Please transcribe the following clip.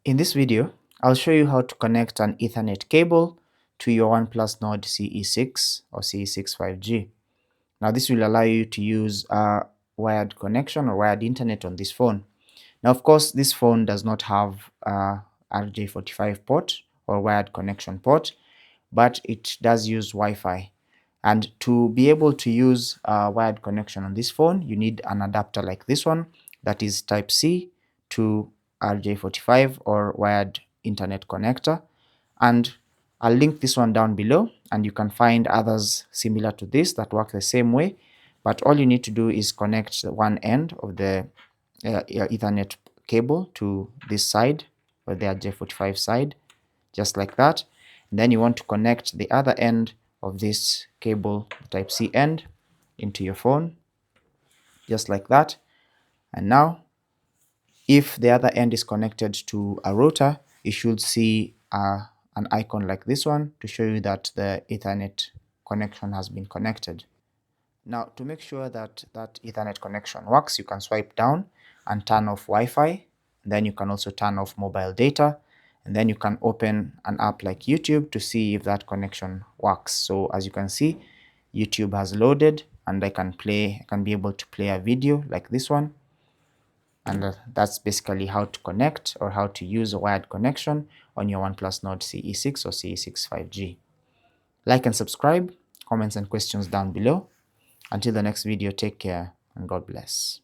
In this video, I'll show you how to connect an Ethernet cable to your OnePlus Nord CE6 or CE6 5G. Now this will allow you to use a wired connection or wired internet on this phone. Now of course this phone does not have a RJ45 port or wired connection port, but it does use Wi-Fi. And to be able to use a wired connection on this phone, you need an adapter like this one, that is type C to RJ45 or wired internet connector. And I'll link this one down below, and you can find others similar to this that work the same way. But all you need to do is connect one end of the Ethernet cable to this side, or the RJ45 side, just like that. And then you want to connect the other end of this cable, type C end, into your phone, just like that. And now if the other end is connected to a router, you should see an icon like this one to show you that the Ethernet connection has been connected. Now to make sure that that Ethernet connection works, you can swipe down and turn off Wi-Fi. Then you can also turn off mobile data, and then you can open an app like YouTube to see if that connection works. So as you can see, YouTube has loaded, and I can be able to play a video like this one. And that's basically how to connect or how to use a wired connection on your OnePlus Nord CE6 or CE6 5G. Like and subscribe, comments and questions down below. Until the next video, take care and God bless.